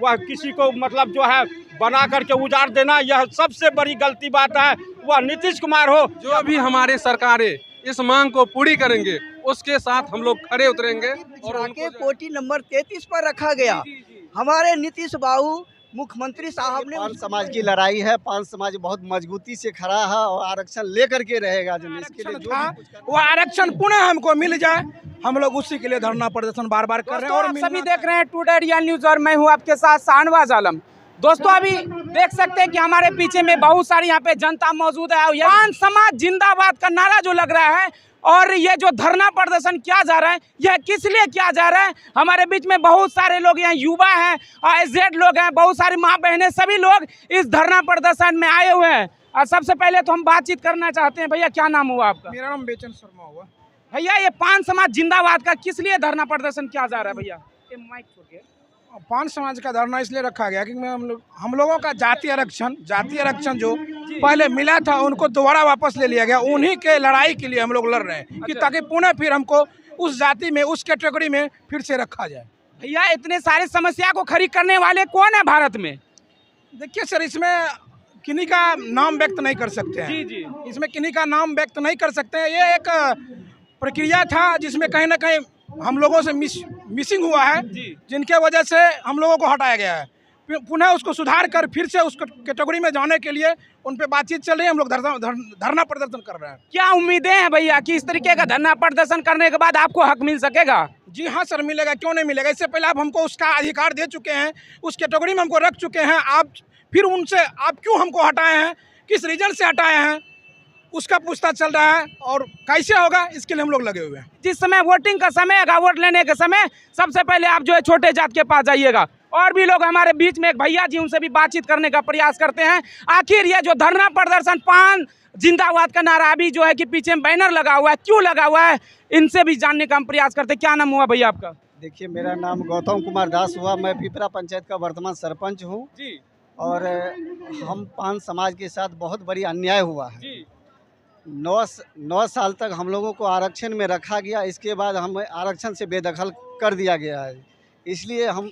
वह किसी को मतलब जो है बना करके उजाड़ देना, यह सबसे बड़ी गलती बात है। वह नीतीश कुमार हो, जो भी हमारे सरकारें इस मांग को पूरी करेंगे उसके साथ हम लोग खड़े उतरेंगे। और के कोटी नंबर 33 पर रखा गया। हमारे नीतीश बाबू मुख्यमंत्री साहब ने पान समाज की लड़ाई है। पान समाज बहुत मजबूती से खड़ा है और आरक्षण लेकर के रहेगा। जो इसके लिए जो भी कुछ करना वो आरक्षण पुनः हमको मिल जाए, हम लोग उसी के लिए धरना प्रदर्शन बार बार कर रहे हैं। और आप सभी देख रहे हैं टुडे रियल न्यूज और मैं हूं आपके साथ शाहनवाज आलम। दोस्तों अभी देख सकते हैं कि हमारे पीछे में बहुत सारी यहाँ पे जनता मौजूद है। पान समाज जिंदाबाद का नारा जो लग रहा है और ये जो धरना प्रदर्शन किया जा रहा है, यह किस लिए किया जा रहा है। हमारे बीच में बहुत सारे लोग यहाँ युवा हैं, एजेड लोग हैं, बहुत सारी माँ बहनें, सभी लोग इस धरना प्रदर्शन में आए हुए हैं। और सबसे पहले तो हम बातचीत करना चाहते हैं। भैया क्या नाम हुआ आपका? मेरा नाम बेचन शर्मा हुआ। भैया ये पान समाज जिंदाबाद का किस लिए धरना प्रदर्शन किया जा रहा है? भैया ये माइक छोड़िए। पान समाज का धरना इसलिए रखा गया कि हम लोगों का जातीय आरक्षण जो पहले मिला था उनको दोबारा वापस ले लिया गया। उन्हीं के लड़ाई के लिए हम लोग लड़ रहे हैं कि ताकि पुनः फिर हमको उस जाति में, उस कैटेगरी में फिर से रखा जाए। भैया इतने सारे समस्या को खड़ी करने वाले कौन है भारत में? देखिए सर, इसमें किन्हीं का नाम व्यक्त नहीं कर सकते हैं। जी। इसमें किन्हीं का नाम व्यक्त नहीं कर सकते हैं। ये एक प्रक्रिया था जिसमें कहीं ना कहीं हम लोगों से मिसिंग हुआ है, जिनके वजह से हम लोगों को हटाया गया है। पुनः उसको सुधार कर फिर से उस कैटेगरी में जाने के लिए उन पे बातचीत चल रही है। हम लोग धरना प्रदर्शन कर रहे हैं। क्या उम्मीदें हैं भैया कि इस तरीके का धरना प्रदर्शन करने के बाद आपको हक मिल सकेगा? जी हाँ सर, मिलेगा, क्यों नहीं मिलेगा। इससे पहले आप हमको उसका अधिकार दे चुके हैं, उस कैटेगरी में हमको रख चुके हैं। आप फिर उनसे आप क्यों हमको हटाए हैं, किस रीजन से हटाए हैं, उसका पूछताछ चल रहा है और कैसे होगा इसके लिए हम लोग लगे हुए हैं। जिस समय वोटिंग का समय आएगा, वोट लेने के समय, सबसे पहले आप जो है छोटे जात के पास जाइएगा। और भी लोग हमारे बीच में एक भैया जी, उनसे भी बातचीत करने का प्रयास करते हैं। आखिर ये जो धरना प्रदर्शन पान जिंदाबाद का नारा अभी जो है कि पीछे में बैनर लगा हुआ है, क्यों लगा हुआ है, इनसे भी जानने का हम प्रयास करते हैं। क्या नाम हुआ भैया आपका? देखिए, मेरा नाम गौतम कुमार दास हुआ। मैं पिपरा पंचायत का वर्तमान सरपंच हूँ जी। और हम पान समाज के साथ बहुत बड़ी अन्याय हुआ है जी। 9 साल तक हम लोगों को आरक्षण में रखा गया। इसके बाद हम आरक्षण से बेदखल कर दिया गया है। इसलिए हम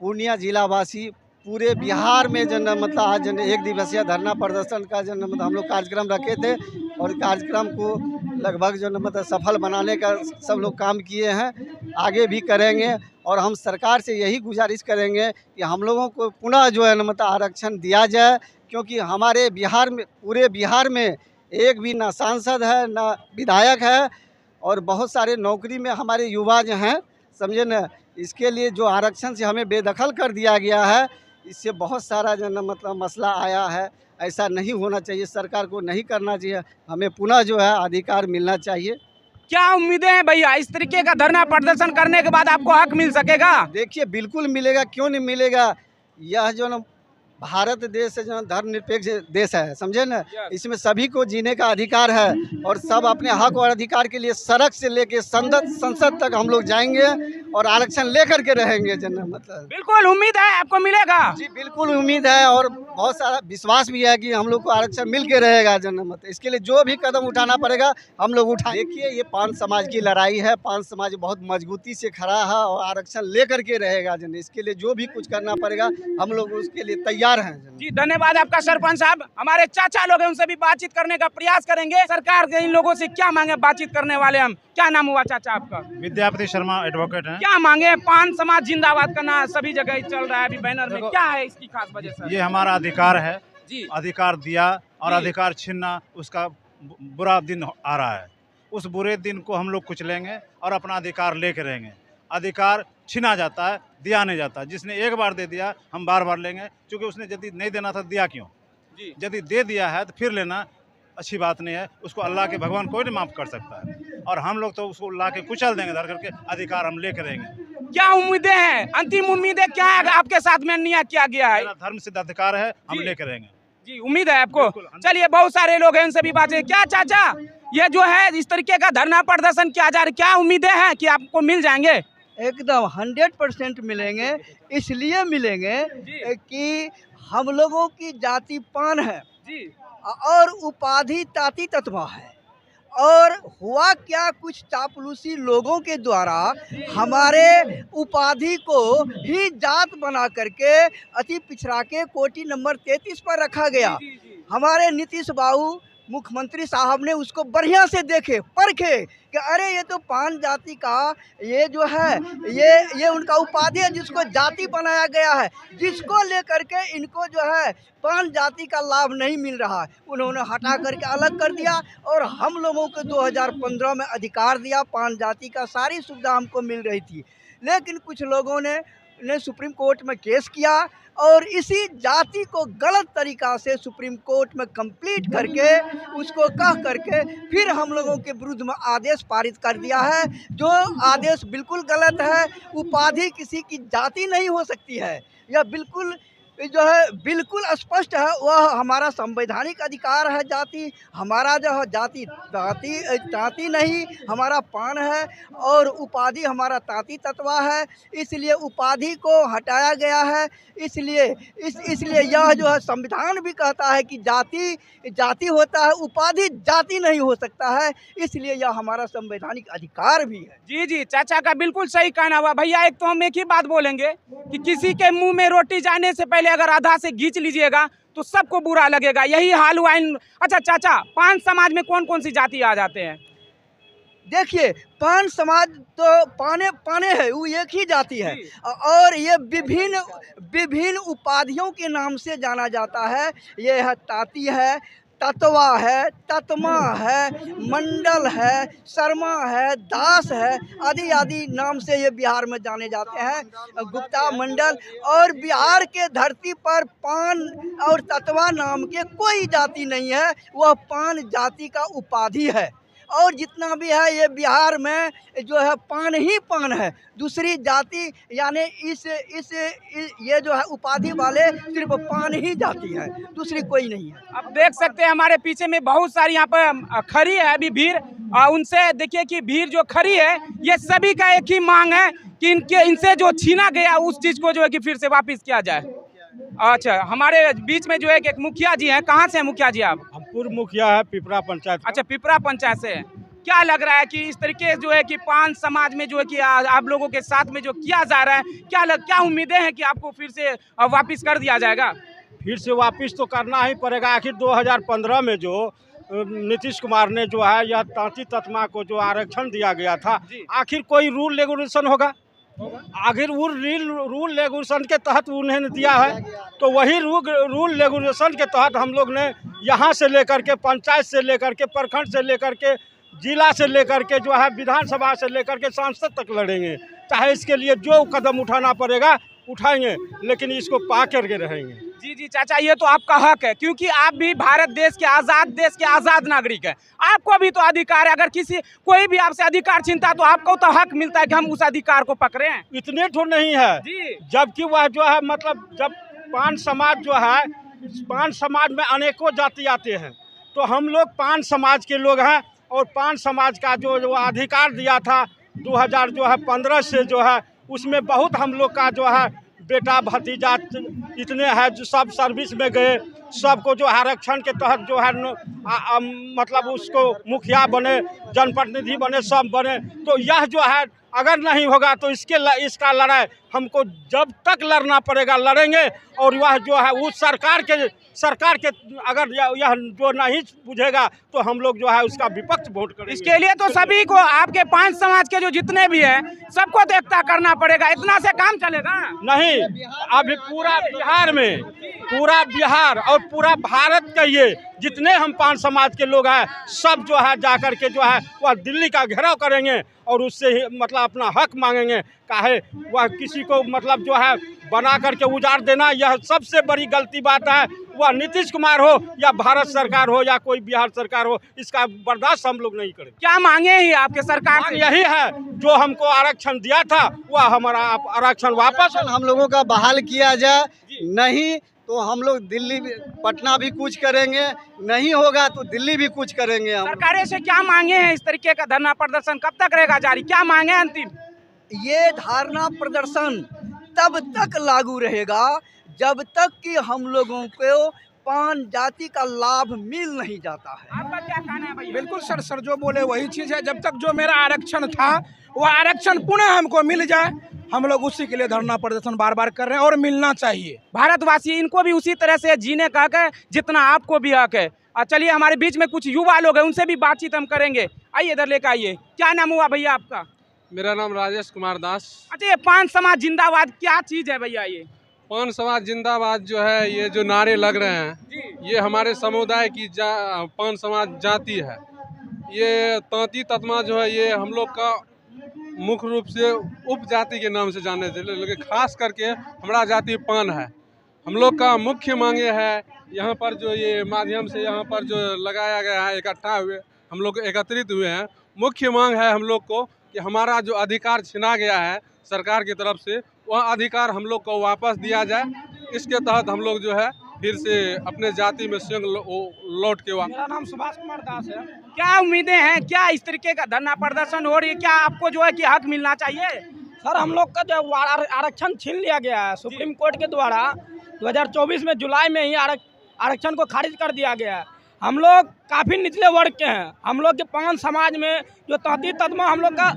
पूर्णिया जिलावासी पूरे बिहार में मतलब आज एक दिवसीय धरना प्रदर्शन का मतलब हम लोग कार्यक्रम रखे थे और कार्यक्रम को लगभग मतलब सफल बनाने का सब लोग काम किए हैं, आगे भी करेंगे। और हम सरकार से यही गुजारिश करेंगे कि हम लोगों को पुनः जो है मतलब आरक्षण दिया जाए, क्योंकि हमारे बिहार में, पूरे बिहार में एक भी ना सांसद है ना विधायक है और बहुत सारे नौकरी में हमारे युवा जो हैं, समझे न। इसके लिए जो आरक्षण से हमें बेदखल कर दिया गया है, इससे बहुत सारा जो है मतलब मसला आया है। ऐसा नहीं होना चाहिए, सरकार को नहीं करना चाहिए। हमें पुनः जो है अधिकार मिलना चाहिए। क्या उम्मीदें हैं भैया, इस तरीके का धरना प्रदर्शन करने के बाद आपको हक मिल सकेगा? देखिए, बिल्कुल मिलेगा, क्यों नहीं मिलेगा। यह जो न भारत देश जो धर्मनिरपेक्ष देश है, समझे ना। इसमें सभी को जीने का अधिकार है और सब अपने हक और अधिकार के लिए सड़क से लेके संसद तक हम लोग जाएंगे और आरक्षण लेकर के रहेंगे। जन मतलब बिल्कुल उम्मीद है आपको मिलेगा? जी बिल्कुल उम्मीद है और बहुत सारा विश्वास भी है कि हम लोग को आरक्षण मिल के रहेगा। जन मतलब इसके लिए जो भी कदम उठाना पड़ेगा हम लोग उठाएं। देखिए, ये पान समाज की लड़ाई है। पान समाज बहुत मजबूती से खड़ा है और आरक्षण लेकर के रहेगा। जन इसके लिए जो भी कुछ करना पड़ेगा हम लोग उसके लिए तैयार हैं। जी धन्यवाद आपका सरपंच साहब। हमारे चाचा लोग हैं, उनसे भी बातचीत करने का प्रयास करेंगे। सरकार के इन लोगों से क्या मांगे, बातचीत करने वाले हम। क्या नाम हुआ चाचा आपका? विद्यापति शर्मा एडवोकेट हैं। क्या मांगे? पान समाज जिंदाबाद का नारा सभी जगह चल रहा है अभी बैनर में, क्या है इसकी खास वजह से? ये हमारा अधिकार है जी। अधिकार दिया और अधिकार छीनना, उसका बुरा दिन आ रहा है। उस बुरे दिन को हम लोग कुचलेंगे और अपना अधिकार लेके रहेंगे। अधिकार छीना जाता है, दिया नहीं जाता। जिसने एक बार दे दिया हम बार बार लेंगे, क्योंकि उसने यदि नहीं देना था दिया क्यों? यदि दे दिया है तो फिर लेना अच्छी बात नहीं है। उसको अल्लाह के भगवान कोई नहीं माफ़ कर सकता है और हम लोग तो उसको ला के कुचल देंगे धर करके। अधिकार हम लेके रहेंगे। क्या उम्मीदें हैं, अंतिम उम्मीदें क्या है आपके साथ में अन्याय किया गया है? धर्म सिद्ध अधिकार है, हम लेके रहेंगे। जी उम्मीद है आपको। चलिए बहुत सारे लोग हैं, उनसे भी बातें। क्या चाचा, ये जो है इस तरीके का धरना प्रदर्शन किया जा रहा है, क्या उम्मीदें हैं कि आपको मिल जाएंगे? एकदम 100% मिलेंगे। इसलिए मिलेंगे कि हम लोगों की जाति पान है जी। और उपाधि ताती तत्वा है और हुआ क्या, कुछ चापलूसी लोगों के द्वारा हमारे उपाधि को ही जात बना करके अति पिछड़ा के कोटि नंबर 33 पर रखा गया। हमारे नीतीश बाबू मुख्यमंत्री साहब ने उसको बढ़िया से देखे परखे कि अरे ये तो पान जाति का ये जो है ये उनका उपाधि है जिसको जाति बनाया गया है, जिसको लेकर के इनको जो है पान जाति का लाभ नहीं मिल रहा है, उन्होंने हटा करके अलग कर दिया और हम लोगों को 2015 में अधिकार दिया, पान जाति का सारी सुविधा हमको मिल रही थी। लेकिन कुछ लोगों ने सुप्रीम कोर्ट में केस किया और इसी जाति को गलत तरीक़ा से सुप्रीम कोर्ट में कंप्लीट करके उसको कह करके फिर हम लोगों के विरुद्ध में आदेश पारित कर दिया है, जो आदेश बिल्कुल गलत है। उपाधि किसी की जाति नहीं हो सकती है, यह बिल्कुल जो है बिल्कुल स्पष्ट है। वह हमारा संवैधानिक अधिकार है। जाति हमारा जो है जाति नहीं, हमारा पान है और उपाधि हमारा ताती तत्वा है, इसलिए उपाधि को हटाया गया है। इसलिए यह जो है संविधान भी कहता है कि जाति होता है, उपाधि जाति नहीं हो सकता है, इसलिए यह हमारा संवैधानिक अधिकार भी है। जी जी, चाचा का बिल्कुल सही कहना हुआ। भैया एक तो हम एक ही बात बोलेंगे कि किसी के मुंह में रोटी जाने से पहले अगर आधा से खींच लीजिएगा तो सबको बुरा लगेगा, यही हाल हुआ इन। अच्छा चाचा, पान समाज में कौन कौन सी जाति आ जाते हैं? देखिए, पान समाज तो पाने है, वो एक ही जाति है और ये विभिन्न उपाधियों के नाम से जाना जाता है। ये है ताती है, तत्वा है, तत्मा है, मंडल है, शर्मा है, दास है, आदि आदि नाम से ये बिहार में जाने जाते हैं। गुप्ता, मंडल। और बिहार के धरती पर पान और तत्वा नाम के कोई जाति नहीं है, वह पान जाति का उपाधि है। और जितना भी है ये बिहार में जो है पान ही पान है, दूसरी जाति यानी ये जो है उपाधि वाले सिर्फ पान ही जाति है, दूसरी कोई नहीं है। अब देख सकते हैं हमारे पीछे में बहुत सारी यहाँ पर खड़ी है अभी भीड़, उनसे देखिए कि भीड़ जो खड़ी है ये सभी का एक ही मांग है कि इनसे जो छीना गया उस चीज़ को जो है कि फिर से वापस किया जाए। अच्छा, हमारे बीच में जो है कि एक मुखिया जी हैं। कहाँ से हैं मुखिया जी आप? हम पूर्व मुखिया है पिपरा पंचायत। अच्छा, पिपरा पंचायत से। क्या लग रहा है कि इस तरीके जो है कि पान समाज में जो है कि आप लोगों के साथ में जो किया जा रहा है, क्या उम्मीदें हैं कि आपको फिर से वापस कर दिया जाएगा? फिर से वापस तो करना ही पड़ेगा। आखिर 2015 में जो नीतीश कुमार ने जो है यह तांती तत्मा को जो आरक्षण दिया गया था, आखिर कोई रूल रेगुलेशन होगा? आखिर वो रूल रेगुलेशन के तहत उन्होंने दिया है, तो वही रूल रेगुलेशन के तहत हम लोग ने यहाँ से लेकर के पंचायत से लेकर के प्रखंड से लेकर के जिला से लेकर के जो है विधानसभा से लेकर के सांसद तक लड़ेंगे। चाहे इसके लिए जो कदम उठाना पड़ेगा उठाएंगे, लेकिन इसको पा करके रहेंगे। जी जी चाचा, ये तो आपका हक है, क्योंकि आप भी भारत देश के आज़ाद नागरिक हैं। आपको भी तो अधिकार है, अगर कोई भी आपसे अधिकार छीनता तो आपको तो हक मिलता है कि हम उस अधिकार को पकड़े हैं। इतने तो नहीं है जी, जबकि वह जो है मतलब जब पान समाज जो है, पान समाज में अनेकों जाति आते हैं, तो हम लोग पान समाज के लोग हैं और पान समाज का जो अधिकार दिया था 2015 से जो है उसमें बहुत हम लोग का जो है बेटा भतीजा इतने हैं जो सब सर्विस में गए, सबको जो आरक्षण के तहत जो है मतलब उसको मुखिया बने, जनप्रतिनिधि बने, सब बने। तो यह जो है अगर नहीं होगा तो इसका लड़ाई हमको जब तक लड़ना पड़ेगा लड़ेंगे। और वह जो है उस सरकार के अगर यह जो नहीं बुझेगा तो हम लोग जो है उसका विपक्ष वोट करेंगे। इसके लिए तो सभी को, आपके पांच समाज के जो जितने भी हैं सबको तो एकता करना पड़ेगा, इतना से काम चलेगा नहीं। अभी पूरा बिहार और पूरा भारत का ये जितने हम पान समाज के लोग हैं सब जो है जाकर के जो है वह दिल्ली का घेराव करेंगे और उससे ही मतलब अपना हक मांगेंगे। काहे वह किसी को मतलब जो है बना करके उजाड़ देना, यह सबसे बड़ी गलती बात है। वह नीतीश कुमार हो या भारत सरकार हो या कोई बिहार सरकार हो, इसका बर्दाश्त हम लोग नहीं करेंगे। क्या मांगे ही आपके सरकार से? यही है, जो हमको आरक्षण दिया था वह हमारा आरक्षण वापस हम लोगों का बहाल किया जाए, नहीं तो हम लोग दिल्ली पटना भी कुछ करेंगे, नहीं होगा तो दिल्ली भी कुछ करेंगे। हम सरकारें से क्या मांगे हैं? इस तरीके का धरना प्रदर्शन कब तक रहेगा जारी? क्या मांगे अंतिम? ये धरना प्रदर्शन तब तक लागू रहेगा जब तक कि हम लोगों को पान जाति का लाभ मिल नहीं जाता है। आपका क्या कहना है भैया? बिल्कुल सर जो बोले वही चीज़ है। जब तक जो मेरा आरक्षण था वो आरक्षण पुनः हमको मिल जाए, हम लोग उसी के लिए धरना प्रदर्शन बार बार कर रहे हैं और मिलना चाहिए। भारतवासी इनको भी उसी तरह से जीने का हक है जितना आपको भी हक है। और चलिए हमारे बीच में कुछ युवा लोग हैं, उनसे भी बातचीत हम करेंगे। आइए इधर लेकर आइए। क्या नाम हुआ भैया आपका? मेरा नाम राजेश कुमार दास। अच्छा, ये पान समाज जिंदाबाद क्या चीज है भैया? ये पान समाज जिंदाबाद जो है, ये जो नारे लग रहे हैं, ये हमारे समुदाय की पान समाज जाति है। ये तांती ततमा जो है, ये हम लोग का मुख्य रूप से उपजाति के नाम से जाने थे, लेकिन खास करके हमारा जाति पान है। हम लोग का मुख्य मांगे है, यहाँ पर जो ये माध्यम से यहाँ पर जो लगाया गया है, इकट्ठा हुए हम लोग एकत्रित हुए हैं। मुख्य मांग है हम लोग को कि हमारा जो अधिकार छिना गया है सरकार की तरफ से, वह अधिकार हम लोग को वापस दिया जाए। इसके तहत हम लोग जो है फिर से अपने जाति में स्वयं लौट के मेरा नाम सुभाष कुमार दास है। क्या उम्मीदें हैं? क्या इस तरीके का धरना प्रदर्शन हो रही है? क्या आपको जो है कि हक मिलना चाहिए? सर हम लोग का जो आरक्षण छीन लिया गया है सुप्रीम कोर्ट के द्वारा 2024 में जुलाई में ही आरक्षण को खारिज कर दिया गया है। हम लोग काफ़ी निचले वर्ग के हैं। हम लोग के पान समाज में जो तांती ततमा हम लोग का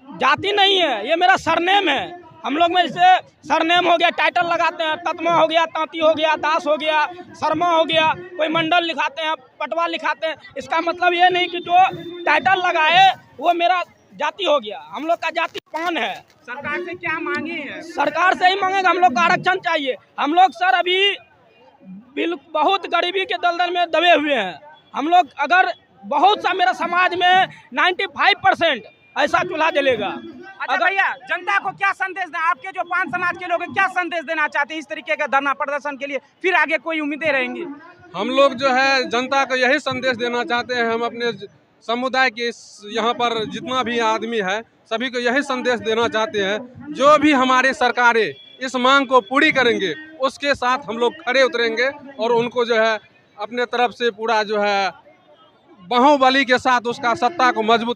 जाति नहीं है, ये मेरा सरनेम है। हम लोग में जैसे सरनेम हो गया, टाइटल लगाते हैं, ततमा हो गया, तांती हो गया, दास हो गया, शर्मा हो गया, कोई मंडल लिखाते हैं, पटवा लिखाते हैं। इसका मतलब ये नहीं कि जो टाइटल लगाए वो मेरा जाति हो गया। हम लोग का जाति पान है। सरकार से क्या मांगे हैं? सरकार से ही मांगेगा, हम लोग को आरक्षण चाहिए। हम लोग सर अभी बहुत गरीबी के दलदल में दबे हुए हैं। हम लोग अगर बहुत सा मेरा समाज में 95% ऐसा चूल्हा जलेगा। अच्छा भैया, जनता को क्या संदेश दें? आपके जो पान समाज के लोग हैं, क्या संदेश देना चाहते हैं इस तरीके का धरना प्रदर्शन के लिए? फिर आगे कोई उम्मीदें रहेंगी? हम लोग जो है जनता को यही संदेश देना चाहते हैं। हम अपने समुदाय के यहाँ पर जितना भी आदमी है सभी को यही संदेश देना चाहते हैं, जो भी हमारी सरकारें इस मांग को पूरी करेंगे उसके साथ हम लोग खड़े उतरेंगे और उनको जो है अपने तरफ से पूरा जो है बाहुबली के साथ उसका सत्ता को मजबूत